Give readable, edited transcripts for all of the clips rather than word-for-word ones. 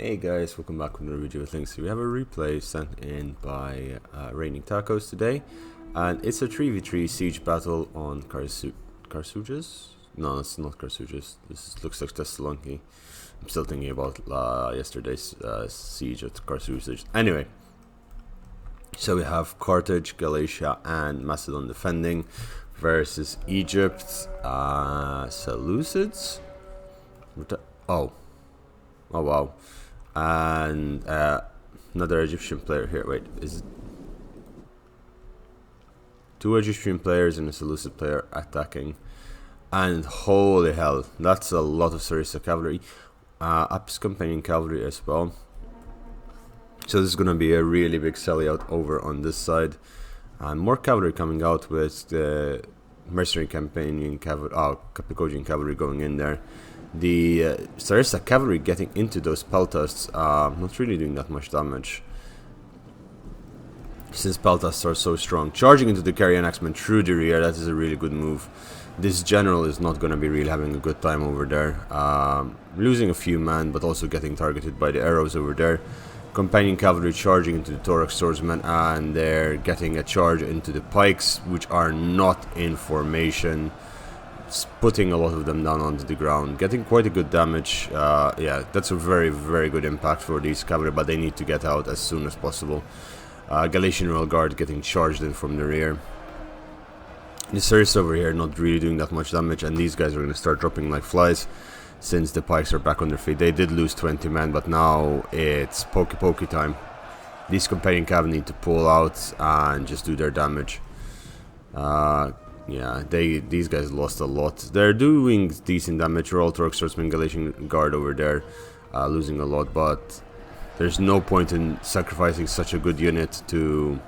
Hey guys, welcome back with another video with links. So we have a replay sent in by Raining Tacos today, and it's a 3v3 siege battle on Carsuges? No, it's not Carsuges. This looks like Thessaloniki. I'm still thinking about yesterday's siege at Carsuges. Anyway, so we have Carthage, Galatia, and Macedon defending versus Egypt, Seleucids. Oh wow. And another Egyptian player here. Wait, is it two Egyptian players and a Seleucid player attacking? And holy hell, that's a lot of Sarissa cavalry. Apis companion cavalry as well. So this is going to be a really big sellout over on this side. And more cavalry coming out with the mercenary companion cavalry, Cappadocian cavalry going in there. The Sarissa cavalry getting into those peltasts, not really doing that much damage, since peltasts are so strong. Charging into the Carian axemen through the rear, that is a really good move. This general is not going to be really having a good time over there, losing a few men, but also getting targeted by the arrows over there. Companion cavalry charging into the thorax swordsmen, and they're getting a charge into the pikes, which are not in formation. It's putting a lot of them down onto the ground, getting quite a good damage. Yeah, that's a very good impact for these cavalry, but they need to get out as soon as possible. Galatian Royal Guard getting charged in from the rear. The Sarissa over here not really doing that much damage, and these guys are going to start dropping like flies since the pikes are back on their feet. They did lose 20 men, but now it's pokey time. These companion cavalry need to pull out and just do their damage. Yeah, these guys lost a lot. They're doing decent damage. Royal Thorax Swordsman Galatian Guard over there, losing a lot, but there's no point in sacrificing such a good unit to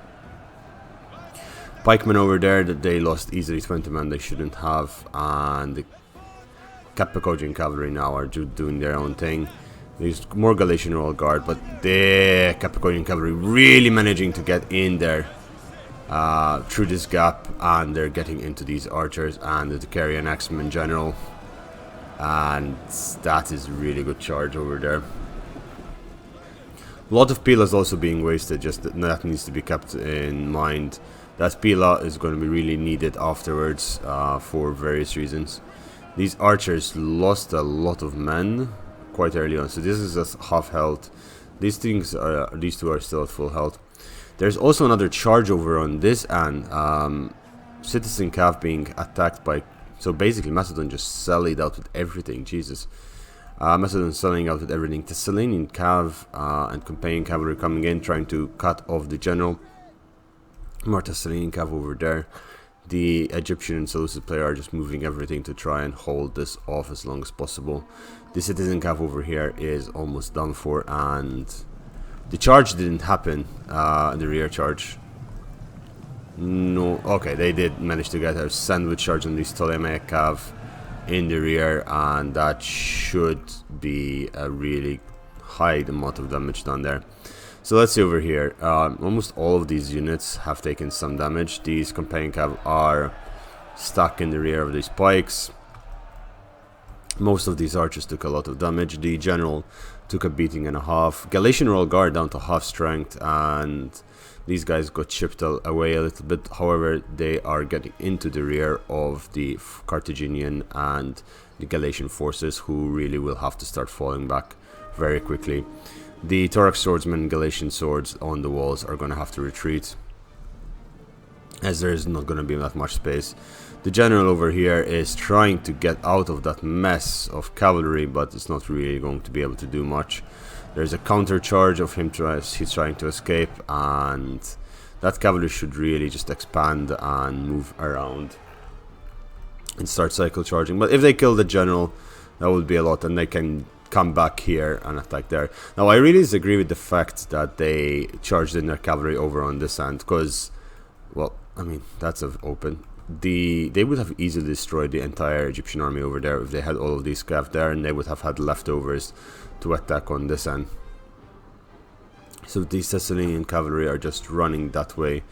pikemen over there that they lost easily 20 men they shouldn't have, and the Cappadocian cavalry now are doing their own thing. There's more Galatian Royal Guard, but the Cappadocian cavalry really managing to get in there through this gap, and they're getting into these archers and the Carian axemen general, and that is really good charge over there. A lot of Pila is also being wasted, just that needs to be kept in mind. That Pila is going to be really needed afterwards for various reasons. These archers lost a lot of men quite early on, so this is just half health. These two are still at full health. There's also another charge over on this end. Citizen Cav being attacked by... So basically Macedon just sallied out with everything. Jesus. Macedon selling out with everything. Thessalonian Cav and companion cavalry coming in, trying to cut off the general. More Thessalonian Cav over there. The Egyptian and Seleucid player are just moving everything to try and hold this off as long as possible. The Citizen Cav over here is almost done for, and the charge didn't happen, the rear charge. No, okay, they did manage to get a sandwich charge on these Ptolemaic Cav in the rear, and that should be a really high amount of damage done there. So let's see over here. Almost all of these units have taken some damage. These companion cav are stuck in the rear of these pikes. Most of these archers took a lot of damage. The general took a beating and a half. Galatian Royal Guard down to half strength, and these guys got chipped away a little bit. However, they are getting into the rear of the Carthaginian and the Galatian forces, who really will have to start falling back very quickly. The Thorax Swordsmen and Galatian swords on the walls are going to have to retreat, as there is not going to be that much space. The general over here is trying to get out of that mess of cavalry, but it's not really going to be able to do much. There's a counter charge of him, he's trying to escape, and that cavalry should really just expand and move around and start cycle charging. But if they kill the general, that would be a lot, and they can come back here and attack there. Now I really disagree with the fact that they charged in their cavalry over on this end, because, well, I mean, that's open. They would have easily destroyed the entire Egyptian army over there if they had all of these cav there, and they would have had leftovers to attack on this end. So these Thessalonian cavalry are just running that way.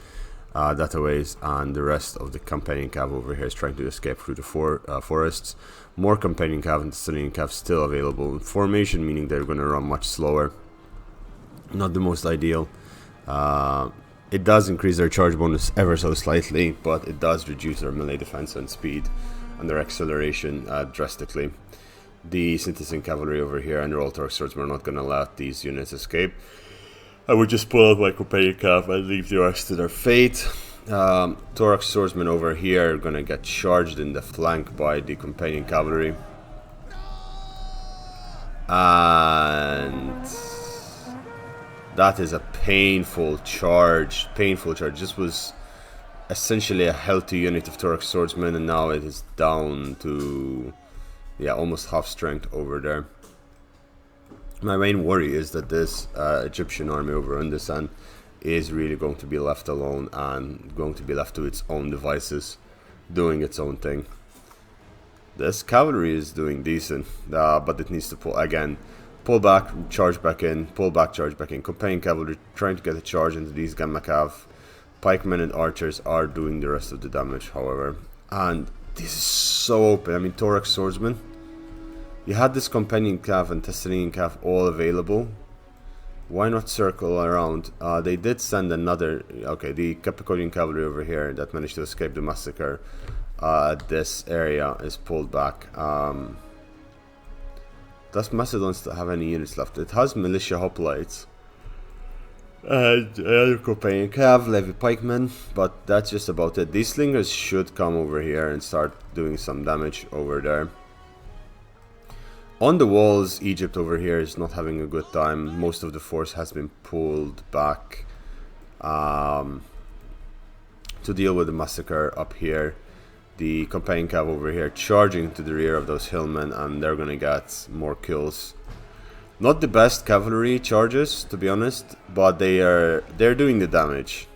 Dataways, and the rest of the companion cav over here is trying to escape through the forests. More companion cav and Thessalian cav still available in formation, meaning they're going to run much slower. Not the most ideal. It does increase their charge bonus ever so slightly, but it does reduce their melee defense and speed and their acceleration drastically. The Citizen Cavalry over here and the Royal Torque Swordsmen are not going to let these units escape. I would just pull out my companion cav and leave the rest to their fate. Torque Swordsmen over here are going to get charged in the flank by the companion cavalry. And that is a painful charge. This was essentially a healthy unit of Torque Swordsmen, and now it is down to almost half strength over there. My main worry is that this Egyptian army over Undesan is really going to be left alone and going to be left to its own devices, doing its own thing. This cavalry is doing decent, but it needs to pull back, charge back in, pull back, charge back in. Companion cavalry trying to get a charge into these Gamma cav. Pikemen and archers are doing the rest of the damage, however. And this is so open. I mean, Torque Swordsman. You had this companion cav and Thessalian cav all available. Why not circle around? They did send another... Okay, the Capicodian cavalry over here that managed to escape the massacre. This area is pulled back. Does Macedon still have any units left? It has militia hoplites. And another companion cav, levy pikemen. But that's just about it. These slingers should come over here and start doing some damage over there. On the walls, Egypt over here is not having a good time. Most of the force has been pulled back to deal with the massacre up here. The companion cav over here charging to the rear of those hillmen, and they're gonna get more kills. Not the best cavalry charges, to be honest, but they're doing the damage.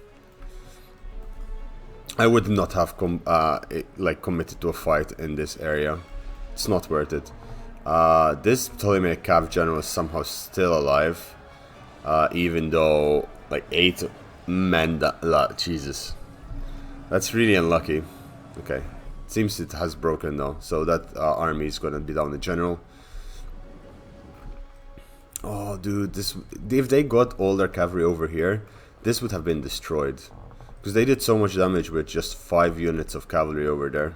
I would not have committed to a fight in this area. It's not worth it. This Ptolemaic cav general is somehow still alive, even though like 8 men. Jesus, that's really unlucky. Okay, seems it has broken though, so that army is gonna be down the general. Oh, dude, if they got all their cavalry over here, this would have been destroyed, because they did so much damage with just 5 units of cavalry over there.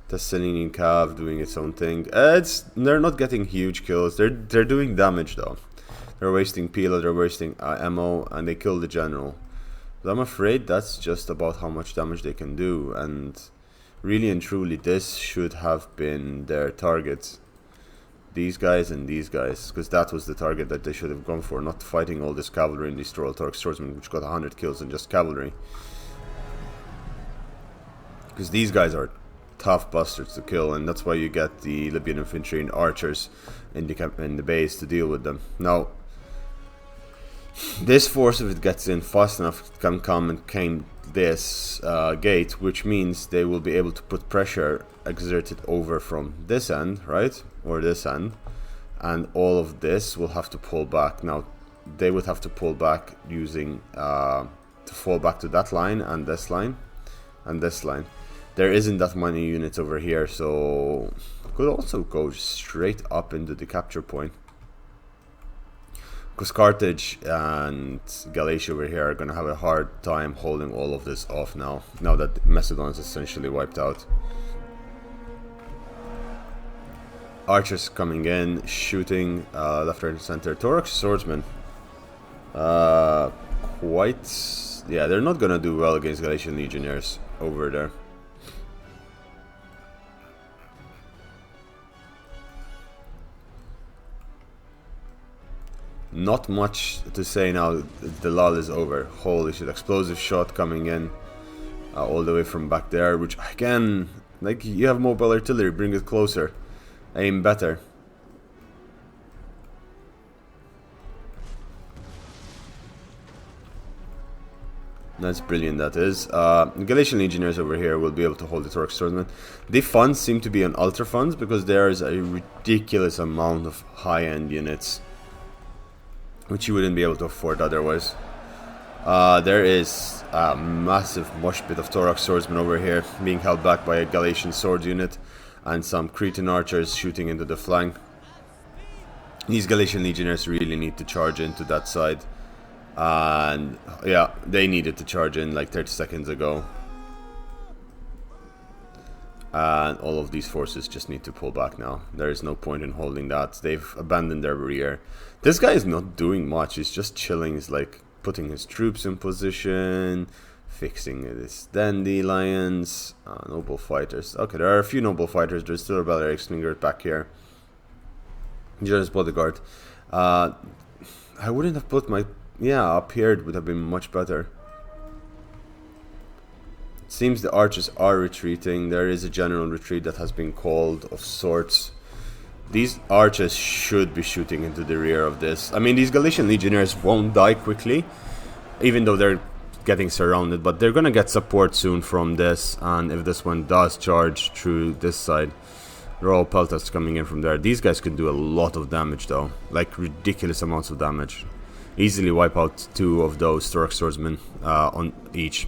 Thessalian cav doing its own thing. They're not getting huge kills. They're doing damage though. They're wasting pila, they're wasting ammo, and they kill the general. But I'm afraid that's just about how much damage they can do. And really and truly, this should have been their targets. These guys and these guys, because that was the target that they should have gone for. Not fighting all this cavalry and these Royal Torque Swordsmen, which got 100 kills in just cavalry. Because these guys are tough bastards to kill, and that's why you get the Libyan infantry and archers in the base to deal with them. Now, this force, if it gets in fast enough, can come and claim this gate, which means they will be able to put pressure exerted over from this end, right, or this end, and all of this will have to pull back. Now, they would have to pull back using to fall back to that line and this line and this line. There isn't that many units over here, so could also go straight up into the capture point. Because Carthage and Galatia over here are going to have a hard time holding all of this off now that Macedon is essentially wiped out. Archers coming in, shooting left, right, and center. Torque Swordsmen. They're not going to do well against Galatian Legionnaires over there. Not much to say now. The lull is over. Holy shit, explosive shot coming in all the way from back there, which again, like, you have mobile artillery, bring it closer, aim better. That's brilliant, that is. Galatian Legionnaires over here will be able to hold the Torque Swordsmen. The funds seem to be on ultra funds because there is a ridiculous amount of high-end units which you wouldn't be able to afford otherwise. There is a massive mosh pit of Thorax swordsmen over here, being held back by a Galatian sword unit and some Cretan archers shooting into the flank. These Galatian legionnaires really need to charge into that side. And yeah, they needed to charge in like 30 seconds ago. And all of these forces just need to pull back now. There is no point in holding that. They've abandoned their rear. This guy is not doing much. He's just chilling. He's like putting his troops in position, fixing his dandelions, noble fighters. Okay, there are a few noble fighters. There's still a Balearic Slinger back here. Just bodyguard. I wouldn't have put my... Yeah, up here it would have been much better. It seems the archers are retreating. There is a general retreat that has been called of sorts. These archers should be shooting into the rear of this. I mean, these Galatian legionnaires won't die quickly, even though they're getting surrounded, but they're gonna get support soon from this, and if this one does charge through this side, Royal Peltas coming in from there. These guys could do a lot of damage though, like ridiculous amounts of damage. Easily wipe out 2 of those Thorax swordsmen on each.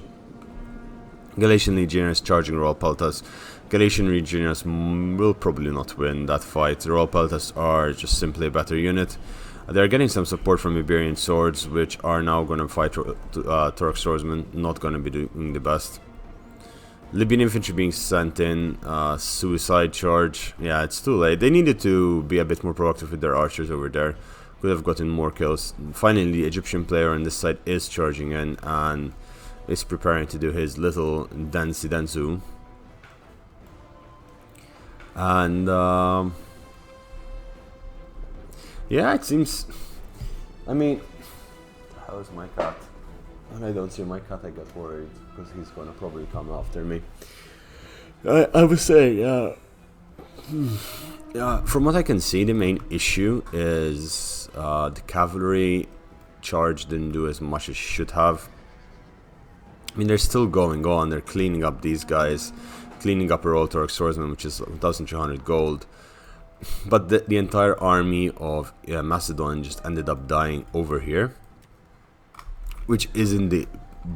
Galatian legionnaires charging Royal Peltas. Galatian legionnaires will probably not win that fight. The Royal Peltas are just simply a better unit. They're getting some support from Iberian swords, which are now going to fight Thorax swordsmen. Not going to be doing the best. Libyan infantry being sent in. Suicide charge. Yeah, it's too late. They needed to be a bit more proactive with their archers over there. Could have gotten more kills. Finally, the Egyptian player on this side is charging in and is preparing to do his little Dansi Dansu. And yeah, it seems... I mean, how's my cat? When I don't see my cat, I get worried because he's gonna probably come after me. I would say, yeah. From what I can see, the main issue is the cavalry charge didn't do as much as it should have. I mean, they're still going on. They're cleaning up these guys, cleaning up a Royal Thorax swordsman, which is 1,200 gold. But the entire army of Macedon just ended up dying over here, which isn't the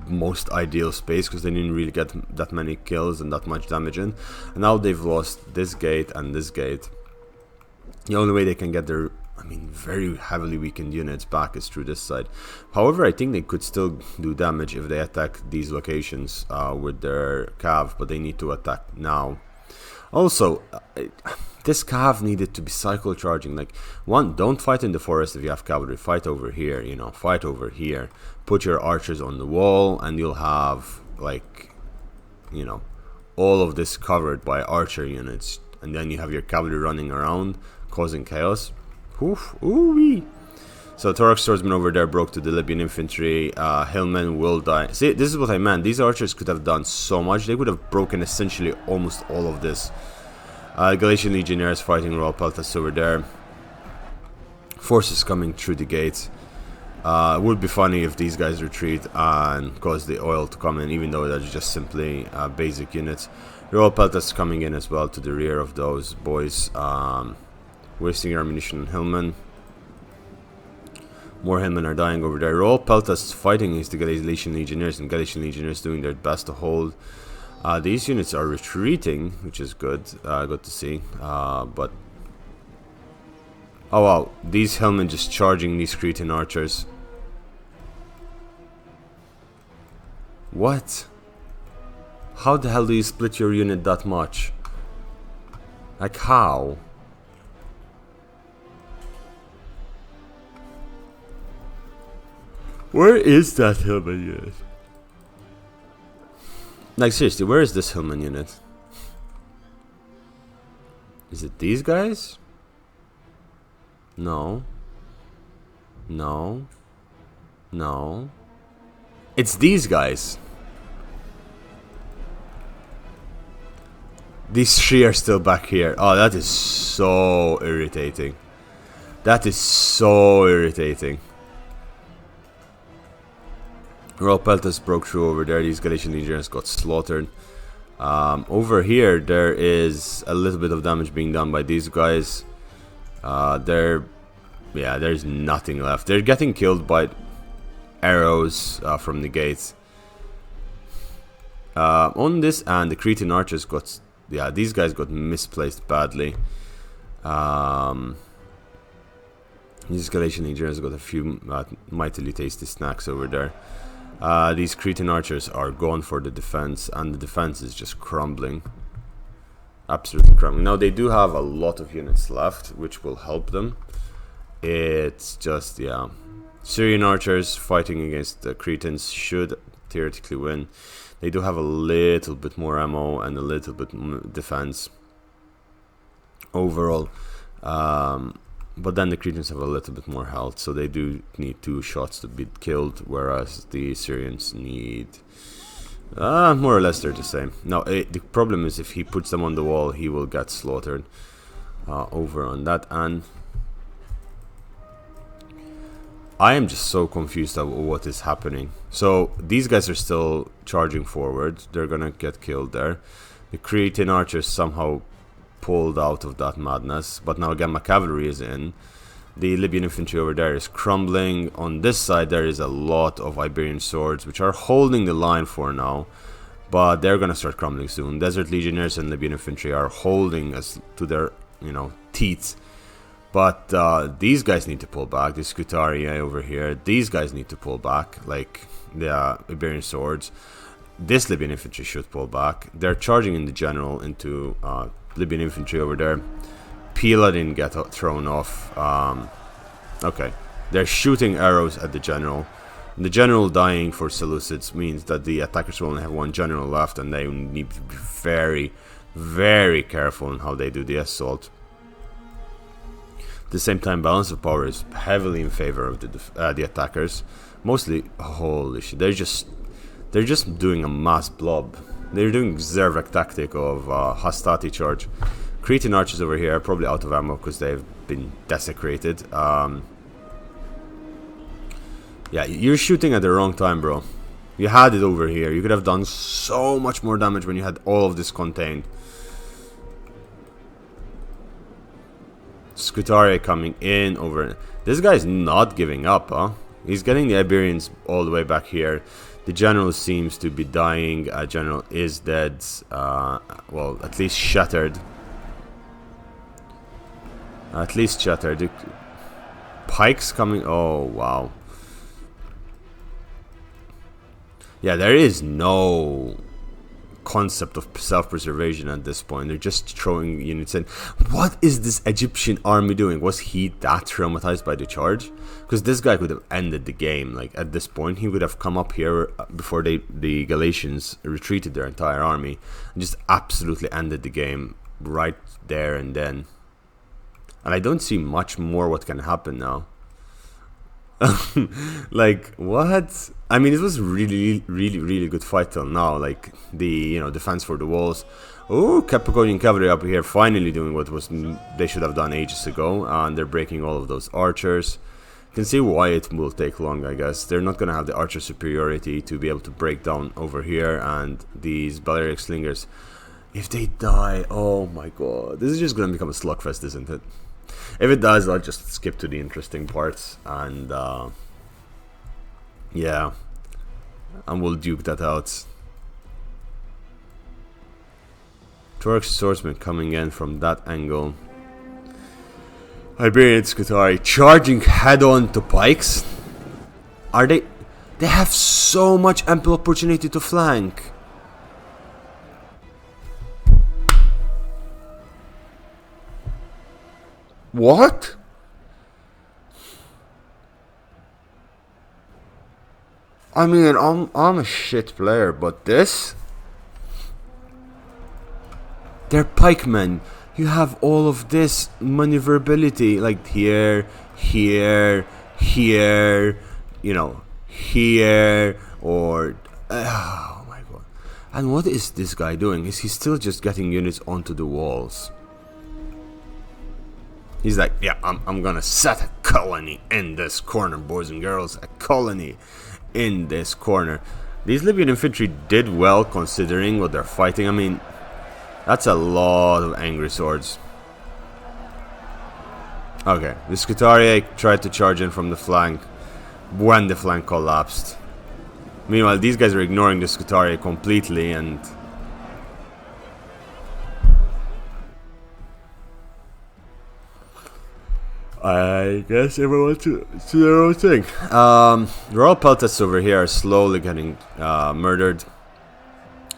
most ideal space because they didn't really get that many kills and that much damage in. And now they've lost this gate and this gate. The only way they can get their, I mean, very heavily weakened units back is through this side. However, I think they could still do damage if they attack these locations with their cav, but they need to attack now. Also, this cav needed to be cycle charging. Like, one, don't fight in the forest if you have cavalry. Fight over here, you know, fight over here. Put your archers on the wall and you'll have, like, you know, all of this covered by archer units. And then you have your cavalry running around, causing chaos. Oof, ooh-wee. So Thorax swordsman over there broke to the Libyan infantry. Hillmen will die. See, this is what I meant. These archers could have done so much. They would have broken essentially almost all of this. Galatian legionnaires fighting Royal Peltas over there. Forces coming through the gates. It would be funny if these guys retreat and cause the oil to come in, even though that's just simply basic units. Royal Peltas coming in as well to the rear of those boys. Wasting your ammunition on Hillmen. More Hillmen are dying over there. Royal Peltas fighting against the Galatian legionnaires, and Galatian legionnaires doing their best to hold. These units are retreating, which is good. Good to see. But oh wow, these Hillmen just charging these Cretan archers. What? How the hell do you split your unit that much? Like how? Where is that Hillman unit? Like seriously, where is this Hillman unit? Is it these guys? No. No. No. It's these guys. These three are still back here. Oh, that is so irritating. That is so irritating. Royal Peltas broke through over there. These Galatian legionnaires got slaughtered. Over here, there is a little bit of damage being done by these guys. Yeah, there's nothing left. They're getting killed by... arrows from the gates. On this, and the Cretan archers got, yeah, these guys got misplaced badly. These Galatian legionnaires got a few mightily tasty snacks over there. These Cretan archers are gone for the defense, and the defense is just crumbling. Absolutely crumbling. Now, they do have a lot of units left, which will help them. It's just, yeah. Syrian archers fighting against the Cretans should theoretically win. They do have a little bit more ammo and a little bit defense overall. But then the Cretans have a little bit more health, so they do need 2 shots to be killed, whereas the Syrians need more or less they're the same. Now, the problem is if he puts them on the wall, he will get slaughtered over on that. And I am just so confused about what is happening. So these guys are still charging forward. They're gonna get killed there. The Cretan archers somehow pulled out of that madness, but now again my cavalry is in. The Libyan infantry over there is crumbling. On this side there is a lot of Iberian swords which are holding the line for now, but they're gonna start crumbling soon. Desert legionnaires and Libyan infantry are holding us to their, you know, teeth. But these guys need to pull back. The Scutarii over here, these guys need to pull back, like the Iberian swords. This Libyan infantry should pull back. They're charging in the general into Libyan infantry over there. Pila didn't get thrown off. Okay, they're shooting arrows at the general. The general dying for Seleucids means that the attackers will only have 1 general left, and they need to be very, very careful in how they do the assault. At the same time, balance of power is heavily in favor of the attackers. Mostly, holy shit, they're just doing a mass blob. They're doing Zervek tactic of Hastati charge. Cretan archers over here are probably out of ammo because they've been desecrated. Yeah, you're shooting at the wrong time, bro. You had it over here. You could have done so much more damage when you had all of this contained. Scutarii coming in over. This guy's not giving up, huh? He's getting the Iberians all the way back here. The general seems to be dying. General is dead. Well, at least shattered. At least shattered. Pikes coming. Oh, wow. Yeah, there is no concept of self-preservation at this point. They're just throwing units in. What is this Egyptian army doing? Was he that traumatized by the charge? Because this guy could have ended the game. Like, at this point, he would have come up here before the Galatians retreated their entire army and just absolutely ended the game right there and then. And I don't see much more what can happen now. Like, what? I mean, it was really good fight till now. Like, the, you know, defense for the walls. Oh, Cappadocian cavalry up here finally doing what was they should have done ages ago, and they're breaking all of those archers. You can see why it will take long, I guess. They're not gonna have the archer superiority to be able to break down over here, and these Balearic slingers, if they die, oh my god, this is just gonna become a slugfest, isn't it? If it does, I'll just skip to the interesting parts, and yeah, and we'll duke that out. Turkish swordsman coming in from that angle. Iberian Scutarii charging head-on to pikes. Are they? They have so much ample opportunity to flank. What? I mean, I'm a shit player, but this? They're pikemen. You have all of this maneuverability, like here, here, here, you know, here, or oh my god. And what is this guy doing? Is he still just getting units onto the walls? He's like, yeah, I'm gonna set a colony in this corner, boys and girls. A colony in this corner. These Libyan infantry did well considering what they're fighting. I mean, that's a lot of angry swords. Okay, the Scutarii tried to charge in from the flank. when the flank collapsed. Meanwhile, these guys are ignoring the Scutari completely, and I guess everyone to their own thing. Royal Peltas over here are slowly getting murdered.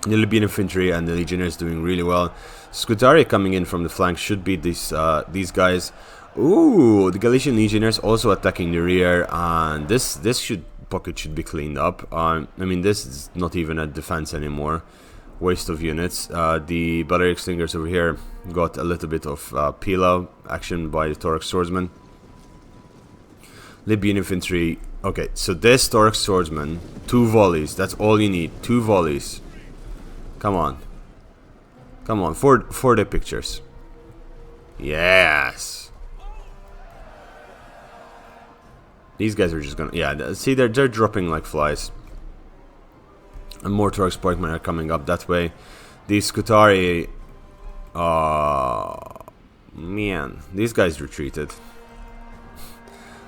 The Libyan infantry and the legionnaires doing really well. Scutari coming in from the flank should beat these guys. Ooh, the Galician legionnaires also attacking the rear, and this pocket should be cleaned up. I mean, this is not even a defense anymore. Waste of units. The Balearic Slingers over here got a little bit of peel-out action by the Thorax Swordsman. Libyan infantry. Okay, so this Thorax Swordsman, 2 volleys. That's all you need. 2 volleys. Come on. Come on, for the pictures. Yes. These guys are just gonna... Yeah, see, they're dropping like flies. And more Thorax pikemen are coming up that way. These Scutari... man, these guys retreated.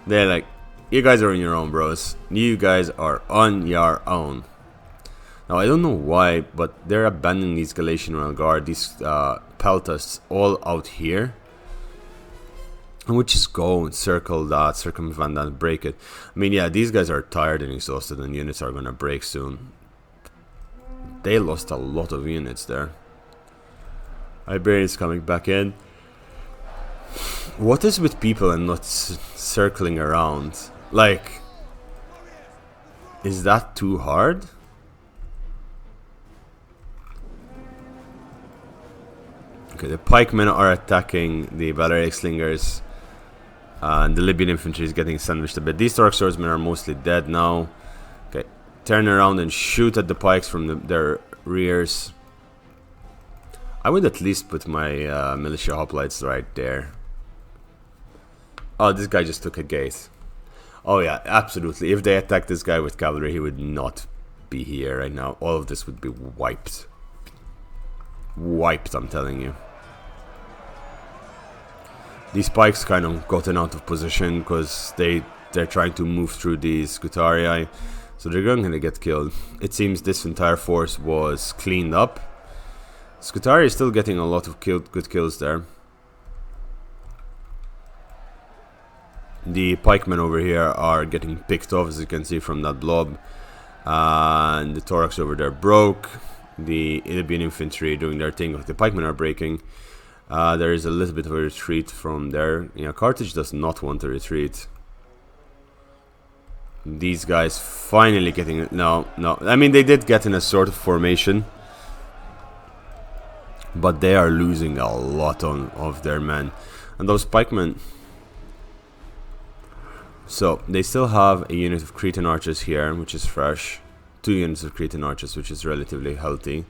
They're like, you guys are on your own, bros. You guys are on your own. Now, I don't know why, but they're abandoning these Galatian Royal Guard, these Peltas, all out here. And we just go and circle that, circumvent that, break it. I mean, yeah, these guys are tired and exhausted, and units are going to break soon. They lost a lot of units there. Iberians coming back in. What is with people and not circling around? Like, is that too hard? Okay, the pikemen are attacking the Balearic Slingers. And the Libyan infantry is getting sandwiched a bit. These Thorax Swordsmen are mostly dead now. Okay, turn around and shoot at the pikes from their rears. I would at least put my militia hoplites right there. Oh, this guy just took a gate. Oh yeah, absolutely. If they attack this guy with cavalry, he would not be here right now. All of this would be wiped. Wiped, I'm telling you. These pikes kind of gotten out of position because they're trying to move through these Scutarii, so they're going to get killed. It seems this entire force was cleaned up. Scutarii is still getting a lot of good kills there. The pikemen over here are getting picked off, as you can see from that blob. And the Thorax over there broke. The Libyan infantry doing their thing. The pikemen are breaking. There is a little bit of a retreat from there. Yeah, Carthage does not want to retreat. These guys finally getting... No. I mean, they did get in a sort of formation. But they are losing a lot of their men. And those pikemen... So, they still have a unit of Cretan archers here, which is fresh. 2 units of Cretan archers, which is relatively healthy.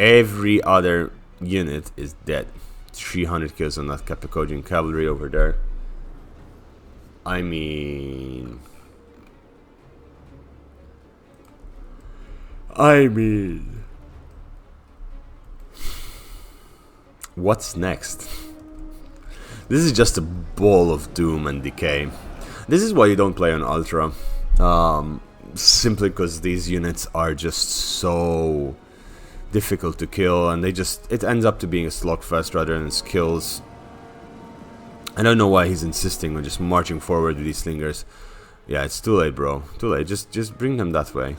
Every other unit is dead. 300 kills on that Capicodian cavalry over there. I mean... What's next? This is just a ball of doom and decay. This is why you don't play on Ultra. Simply because these units are just so difficult to kill, and it ends up to being a slugfest rather than skills. I don't know why he's insisting on just marching forward with these slingers. Yeah, it's too late, bro. Too late. Just bring them that way.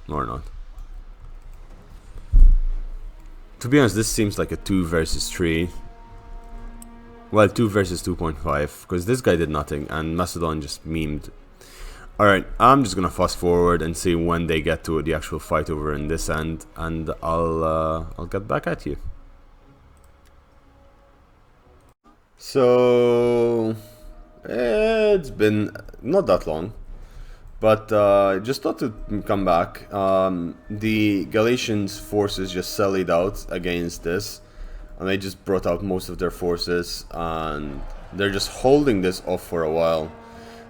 Or not. To be honest, this seems like a 2 versus 3. Well, 2 versus 2.5, because this guy did nothing, and Macedon just memed. Alright, I'm just gonna fast forward and see when they get to the actual fight over in this end, and I'll get back at you. So... it's been not that long, but just thought to come back. The Galatians forces just sallied out against this, and they just brought out most of their forces, and they're just holding this off for a while.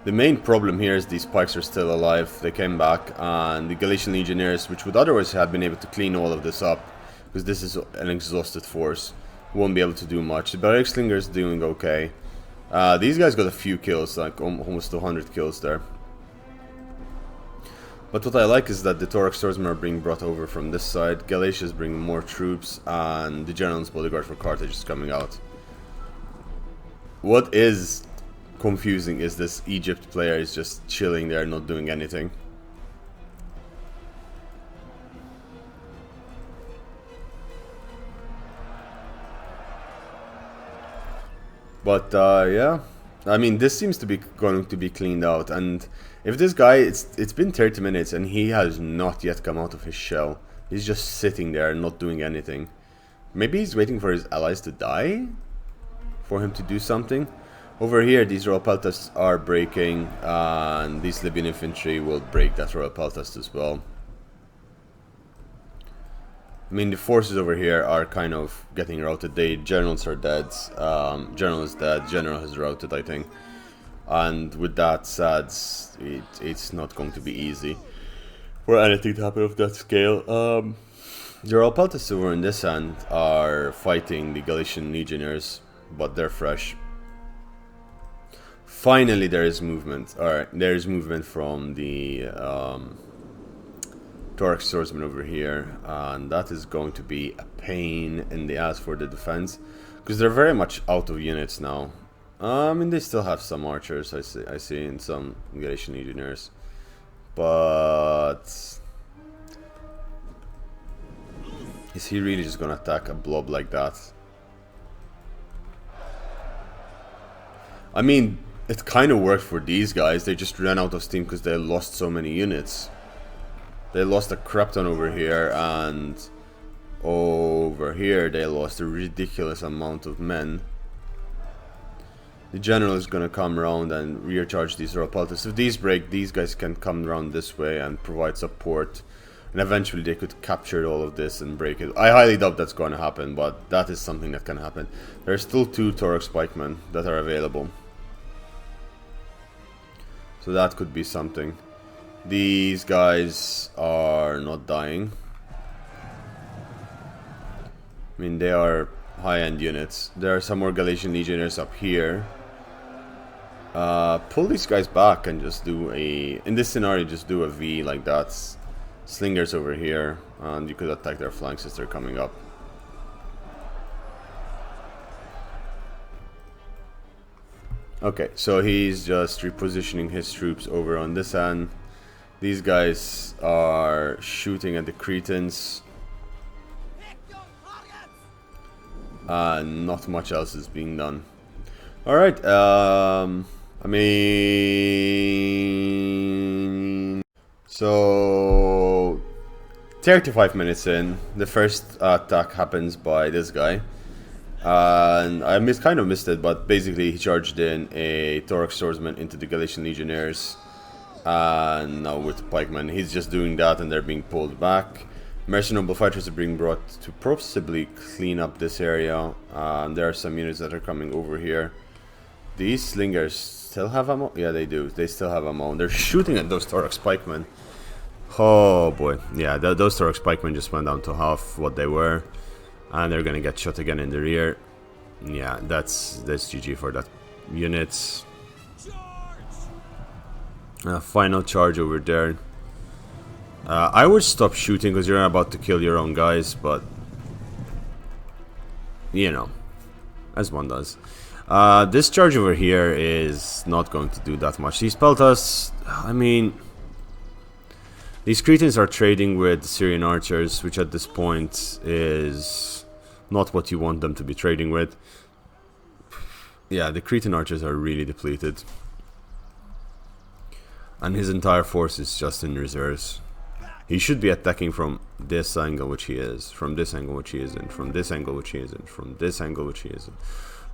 The main problem here is these pikes are still alive. They came back, and the Galatian legionnaires, which would otherwise have been able to clean all of this up, because this is an exhausted force, won't be able to do much. The Balearic Slingers doing okay. These guys got a few kills, like almost 200 kills there. But what I like is that the Torok swordsmen are being brought over from this side, Galatia is bringing more troops, and the General's bodyguard for Carthage is coming out. What is confusing is this Egypt player is just chilling there, not doing anything. But yeah, I mean, this seems to be going to be cleaned out, and if this guy, it's been 30 minutes and he has not yet come out of his shell. He's just sitting there not doing anything. Maybe he's waiting for his allies to die for him to do something. Over here, these Royal Peltasts are breaking, and these Libyan infantry will break that Royal Peltast as well. I mean, the forces over here are kind of getting routed. The generals are dead. General is dead. General has routed, I think. And with that said, it's not going to be easy for anything to happen of that scale. The Royal Peltasts over in this end are fighting the Galician legionnaires, but they're fresh. Finally, there is movement. Alright, there is movement from the Torok swordsman over here, and that is going to be a pain in the ass for the defense, because they're very much out of units now. I mean, they still have some archers, I see in some Galician legionnaires, but is he really just gonna attack a blob like that? I mean, it kind of worked for these guys. They just ran out of steam because they lost so many units. They lost a crap ton over here, and over here they lost a ridiculous amount of men. The general is gonna come around and recharge these Royal Peltasts. If these break, these guys can come around this way and provide support, and eventually they could capture all of this and break it. I highly doubt that's going to happen, but that is something that can happen. There are still 2 Torok Spikemen that are available, so that could be something. These guys are not dying. I mean, they are high-end units. There are some more Galician legionnaires up here. Pull these guys back and just do a... in this scenario, just do a V like that. Slingers over here, and you could attack their flanks as they're coming up. Okay, so he's just repositioning his troops over on this end. These guys are shooting at the Cretans. Not much else is being done. Alright, I mean... so... 35 minutes in, the first attack happens by this guy. And I kind of missed it, but basically he charged in a Torok swordsman into the Galician legionnaires. And now with pikemen, he's just doing that and they're being pulled back. Mercenary fighters are being brought to possibly clean up this area. There are some units that are coming over here. These slingers still have ammo? Yeah, they do. They still have ammo. They're shooting at those Torok pikemen. Oh boy. Yeah, those Torok pikemen just went down to half what they were. And they're gonna get shot again in the rear. Yeah, that's GG for that unit. Final charge over there. I would stop shooting because you're about to kill your own guys, but you know, as one does. This charge over here is not going to do that much. These Peltas, I mean, these Cretans are trading with Syrian archers, which at this point is not what you want them to be trading with. Yeah, the Cretan archers are really depleted. And his entire force is just in reserves. He should be attacking from this angle, which he is, from this angle, which he isn't, from this angle, which he isn't, from this angle, which he isn't,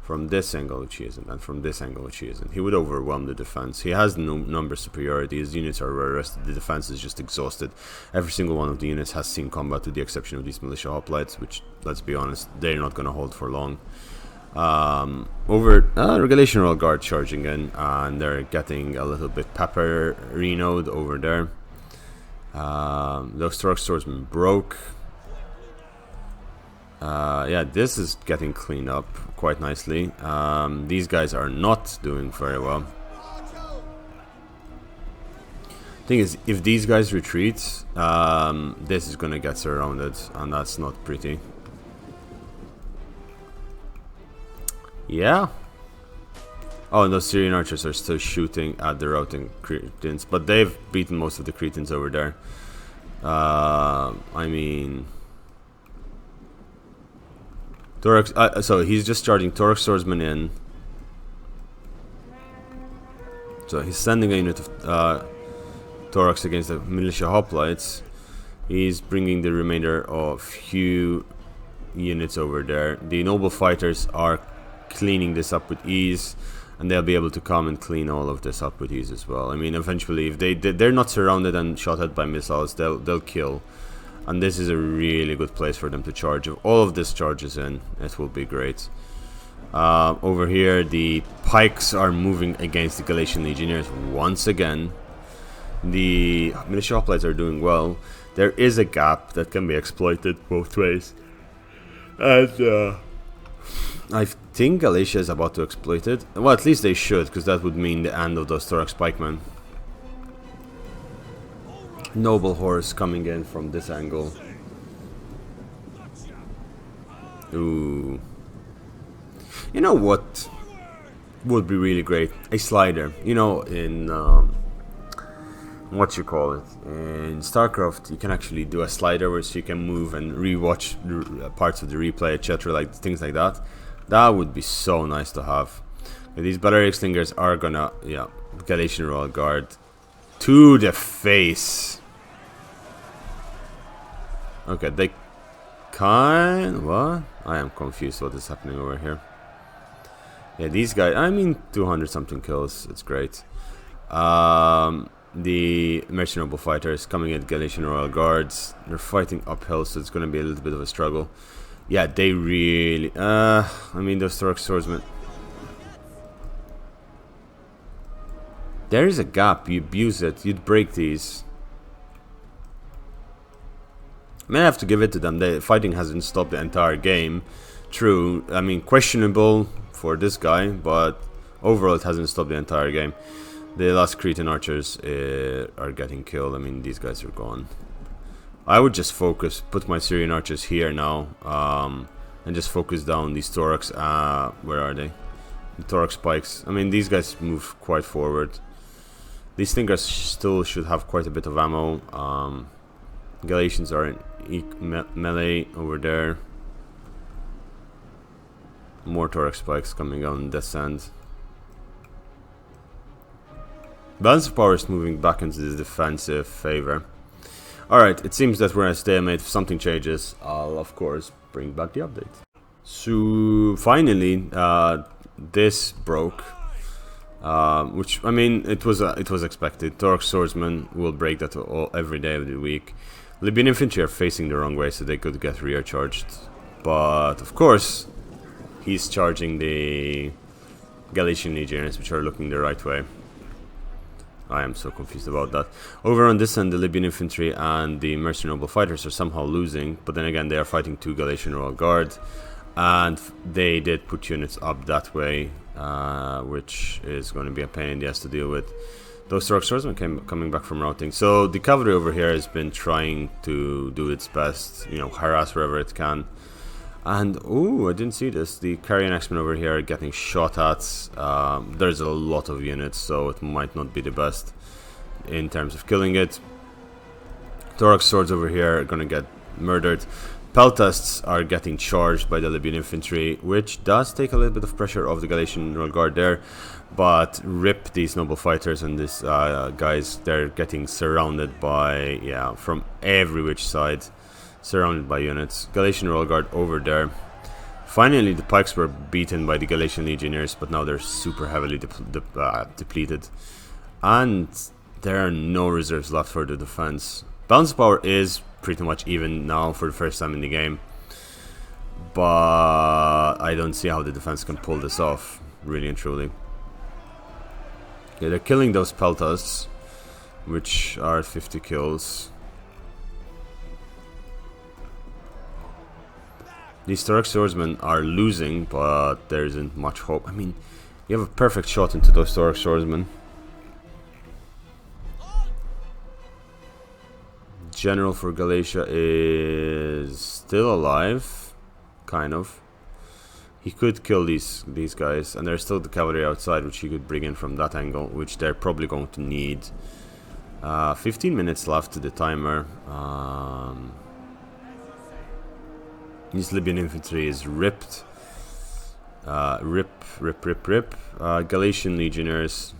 from this angle, which he isn't, and from this angle, which he isn't. He would overwhelm the defense. He has no number superiority. His units are arrested. The defense is just exhausted. Every single one of the units has seen combat, with the exception of these militia hoplites, which, let's be honest, they're not going to hold for long. Galician Royal Guard charging in, and they're getting a little bit pepper-renoed over there. Those Torok swordsmen broke. Yeah, this is getting cleaned up quite nicely. These guys are not doing very well. Thing is, if these guys retreat, this is gonna get surrounded, and that's not pretty. Yeah. Oh, and those Syrian archers are still shooting at the routing Cretans, but they've beaten most of the Cretans over there. I mean, Torax. So he's just charging Torax swordsman in. So he's sending a unit of Torax against the militia hoplites. He's bringing the remainder of few units over there. The noble fighters are cleaning this up with ease, and they'll be able to come and clean all of this up with ease as well. I mean, eventually, if they're not surrounded and shot at by missiles, they'll kill. And this is a really good place for them to charge. If all of this charges in, it will be great. Over here, the pikes are moving against the Galatian legionnaires once again. The militia hoplites are doing well. There is a gap that can be exploited both ways. And I think Galatia is about to exploit it. Well, at least they should, because that would mean the end of those Thorax pikemen. Noble horse coming in from this angle. Ooh. You know what would be really great? A slider. You know, in what you call it, in StarCraft, you can actually do a slider where so you can move and rewatch parts of the replay, etc., like things like that. That would be so nice to have. These Balearic Slingers are gonna, yeah, Galatian Royal Guard to the face. Okay, they what? I am confused what is happening over here. Yeah, these guys, I mean, 200 something kills, it's great. The mercenary fighters coming at Galatian Royal Guards. They're fighting uphill, so it's going to be a little bit of a struggle. Yeah, they really... I mean, those Thorax swordsmen... There is a gap. You abuse it. You'd break these. I mean, I have to give it to them. The fighting hasn't stopped the entire game. True. I mean, questionable for this guy, but overall it hasn't stopped the entire game. The last Cretan archers are getting killed. I mean, these guys are gone. I would just focus, put my Syrian archers here now, and just focus down these Thorax. Where are they? The Thorax spikes. I mean, these guys move quite forward. These things still should have quite a bit of ammo. Galatians are in melee over there. More Thorax spikes coming on this end. Balance of power is moving back into the defensive favor. Alright, it seems that we're in a stalemate. If something changes, I'll of course bring back the update. So finally, this broke, which I mean it was expected. Thorax swordsmen will break that every day of the week. Libyan infantry are facing the wrong way, so they could get rear charged. But of course, he's charging the Galatian legionnaires, which are looking the right way. I am so confused about that. Over on this end, the Libyan infantry and the mercenary noble fighters are somehow losing, but then again, they are fighting two Galatian Royal Guard, and they did put units up that way, which is going to be a pain in the ass to deal with. Those Thorax swordsmen coming back from routing. So the cavalry over here has been trying to do its best, you know, harass wherever it can. And, ooh, I didn't see this. The Carrion Axemen over here are getting shot at. There's a lot of units, so it might not be the best in terms of killing it. Thorax swords over here are going to get murdered. Peltasts are getting charged by the Libyan infantry, which does take a little bit of pressure off the Galatian Royal Guard there. But rip these noble fighters and these guys, they're getting surrounded by, yeah, from every which side. Surrounded by units. Galatian Royal Guard over there. Finally, the pikes were beaten by the Galatian legionnaires, but now they're super heavily depleted. And there are no reserves left for the defense. Balance of power is pretty much even now for the first time in the game. But I don't see how the defense can pull this off, really and truly. Okay, they're killing those Peltasts, which are 50 kills. These Turk swordsmen are losing, but there isn't much hope. I mean, you have a perfect shot into those Turk swordsmen. General for Galatia is still alive, kind of. He could kill these guys, and there's still the cavalry outside, which he could bring in from that angle, which they're probably going to need. 15 minutes left to the timer. This Libyan infantry is ripped. Rip. Galatian legionnaires.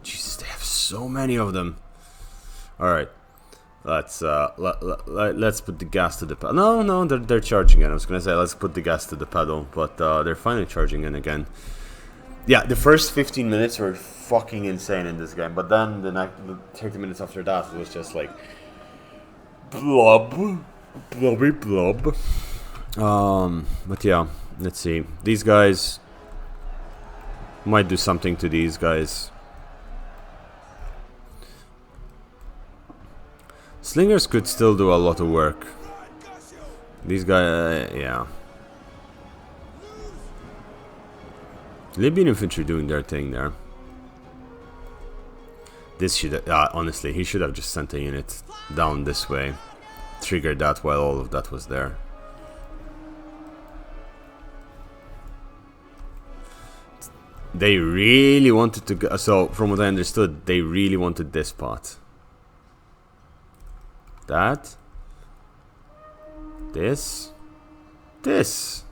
Jesus, they have so many of them. Alright. Let's put the gas to the pedal. No, they're charging in. I was gonna say let's put the gas to the pedal, but they're finally charging in again. Yeah, the first 15 minutes were fucking insane in this game, but then the 30 minutes after that was just like blobby. But yeah, let's see. These guys might do something to these guys. Slingers could still do a lot of work. These guys, yeah. Libyan infantry doing their thing there. This should, honestly, he should have just sent a unit down this way. Triggered that while all of that was there. They really wanted to go, so from what I understood, they really wanted this part. That. This.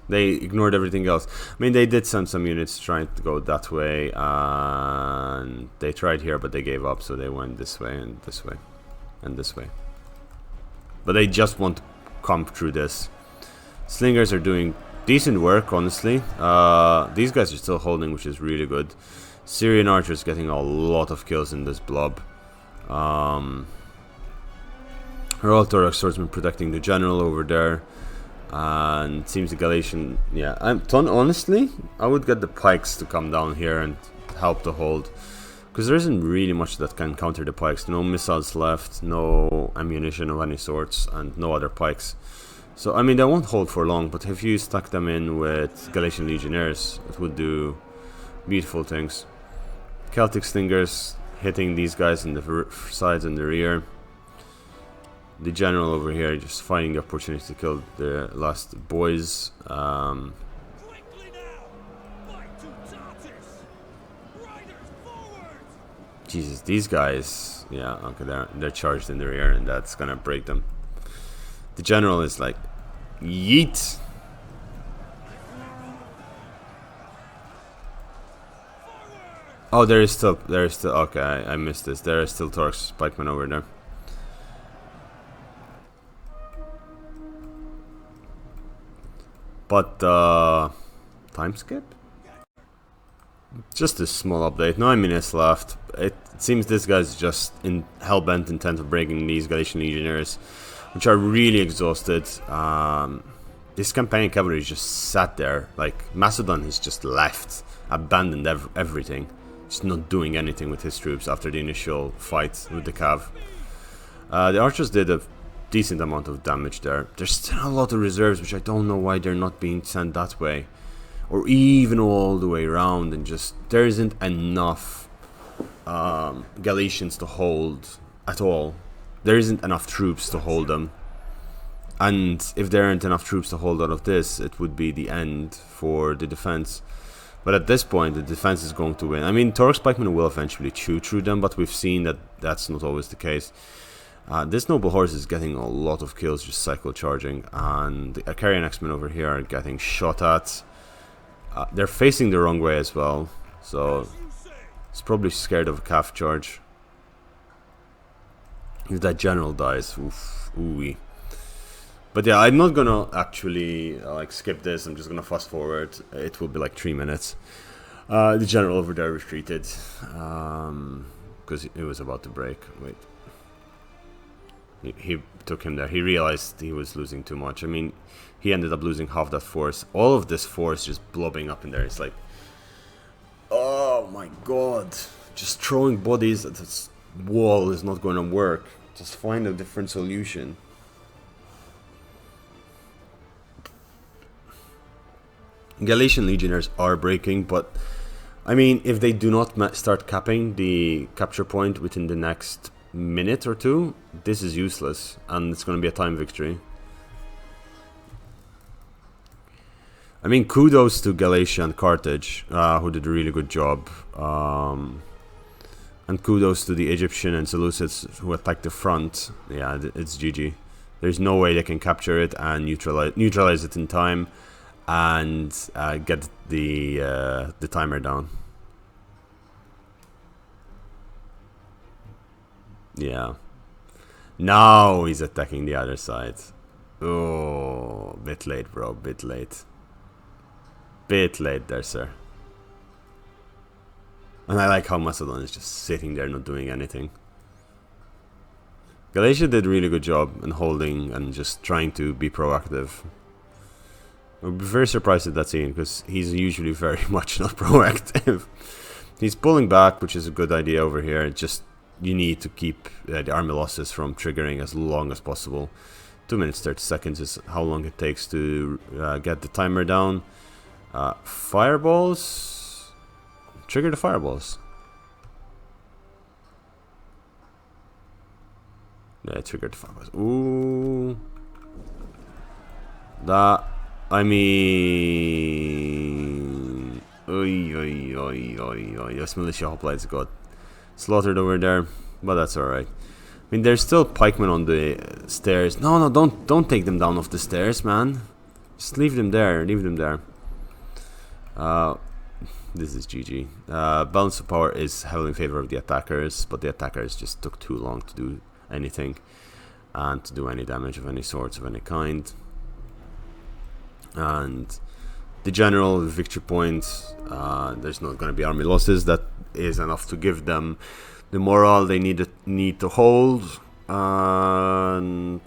They ignored everything else. I mean, they did send some units trying to go that way, and they tried here, but they gave up, so they went this way and this way and this way. But they just want to come through this. Slingers are doing decent work, honestly. These guys are still holding, which is really good. Syrian archers getting a lot of kills in this blob. Royal Torah swordsman protecting the general over there. And it seems the Galatian, yeah. Honestly, I would get the pikes to come down here and help to hold, because there isn't really much that can counter the pikes. No missiles left, no ammunition of any sorts, and no other pikes. So I mean, they won't hold for long. But if you stack them in with Galatian legionnaires, it would do beautiful things. Celtic slingers hitting these guys in the sides and the rear. The general over here just finding the opportunity to kill the last boys. Jesus, these guys, yeah, okay, they're charged in the rear, and that's gonna break them. The general is like, yeet. Oh, there is still, okay, I missed this. There are still Torx pikemen over there. But, time skip? Just a small update, 9 minutes left. It seems this guy's just hell-bent intent of breaking these Galatian legionnaires, which are really exhausted. This campaign cavalry just sat there, like, Macedon has just left, abandoned everything, just not doing anything with his troops after the initial fight with the Cav. The archers did a decent amount of damage there. There's still a lot of reserves, which I don't know why they're not being sent that way, or even all the way around, and just there isn't enough Galatians to hold at all. There isn't enough troops to hold them, and if there aren't enough troops to hold out of this, it would be the end for the defense. But at this point, the defense is going to win. I mean, Torx pikemen will eventually chew through them, but we've seen that that's not always the case. This noble horse is getting a lot of kills just cycle charging, and the Acarian X-Men over here are getting shot at. They're facing the wrong way as well, so it's probably scared of a calf charge. If that general dies, ooh-wee. But yeah, I'm not gonna actually like skip this. I'm just gonna fast forward. It will be like 3 minutes. The general over there retreated because it was about to break. Wait. He took him there. He realized he was losing too much. I mean, he ended up losing half that force. All of this force just blobbing up in there. It's like, oh my god. Just throwing bodies at this wall is not going to work. Just find a different solution. Galatian Legionnaires are breaking, but I mean, if they do not start capping the capture point within the next minute or two, this is useless, and it's going to be a time victory. I mean, kudos to Galatia and Carthage, who did a really good job. And kudos to the Egyptian and Seleucids who attacked the front. Yeah, it's GG. There's no way they can capture it and neutralize it in time and get the timer down. Yeah. Now he's attacking the other side. Oh, bit late, bro. Bit late. Bit late there, sir. And I like how Macedon is just sitting there not doing anything. Galatia did a really good job in holding and just trying to be proactive. I'd be very surprised at that scene because he's usually very much not proactive. He's pulling back, which is a good idea over here. Just you need to keep the army losses from triggering as long as possible. 2 minutes 30 seconds is how long it takes to get the timer down. Fireballs. Trigger the fireballs. Yeah, triggered the fireballs. Ooh. That, I mean... Oy, oy, oy, oy, oy. This militia hoplites got slaughtered over there, but that's alright. I mean, there's still pikemen on the stairs. No, don't take them down off the stairs, man. Just leave them there, This is GG. Balance of power is heavily in favor of the attackers, but the attackers just took too long to do anything and to do any damage of any sorts of any kind. And the general victory point, there's not going to be army losses. That is enough to give them the morale they need to hold. And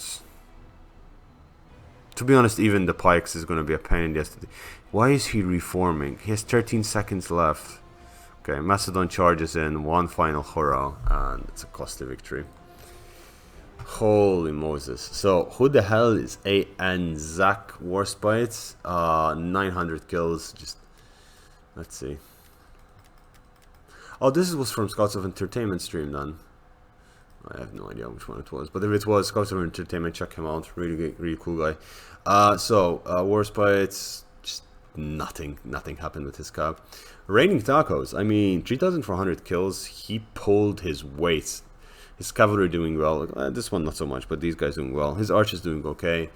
to be honest, even the pikes is going to be a pain in the ass. Why is he reforming? He has 13 seconds left. Okay, Macedon charges in one final hurrah, and it's a costly victory. Holy Moses. So, who the hell is Zach Warspite? 900 kills. Just, let's see. Oh, this was from Scouts of Entertainment stream then. I have no idea which one it was, but if it was Scouts of Entertainment, check him out. Really cool guy. Warspite, just nothing happened with his cap. Raining Tacos, I mean, 3,400 kills. He pulled his weight. His cavalry doing well. This one not so much, but these guys doing well. His archers doing okay.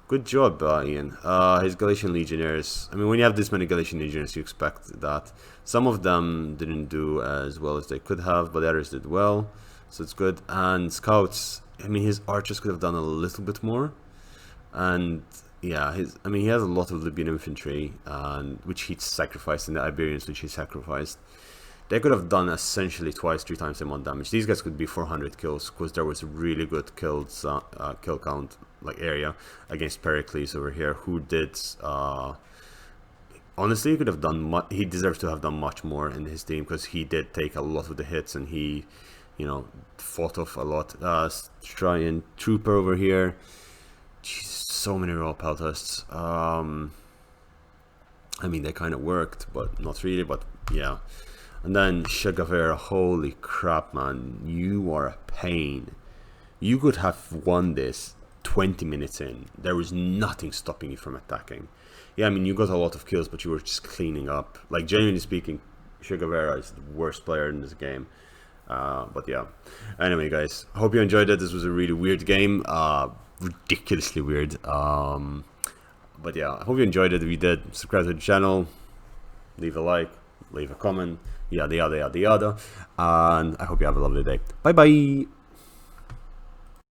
Good job, Ian. His Galatian Legionnaires. I mean, when you have this many Galatian Legionnaires, you expect that. Some of them didn't do as well as they could have, but the others did well. So it's good. And Scouts, I mean, his archers could have done a little bit more. And yeah, he has a lot of Libyan infantry, which he sacrificed, and the Iberians, which he sacrificed. They could have done essentially 3 times the amount of damage. These guys could be 400 kills, because there was a really good kill count area against Pericles over here, who did honestly, he could have done he deserves to have done much more in his team, because he did take a lot of the hits, and he, fought off a lot. Try and Trooper over here. Jeez, so many raw peltasts. I mean, they kind of worked, but not really. But yeah. And then Shagavera, holy crap, man. You are a pain. You could have won this 20 minutes in. There was nothing stopping you from attacking. Yeah, I mean, you got a lot of kills, but you were just cleaning up. Like, genuinely speaking, Shagavera is the worst player in this game. But yeah. Anyway, guys, I hope you enjoyed it. This was a really weird game. Ridiculously weird. But yeah, I hope you enjoyed it. If you did, subscribe to the channel. Leave a like. Leave a comment. Yada yada yada yada, and I hope you have a lovely day. Bye bye.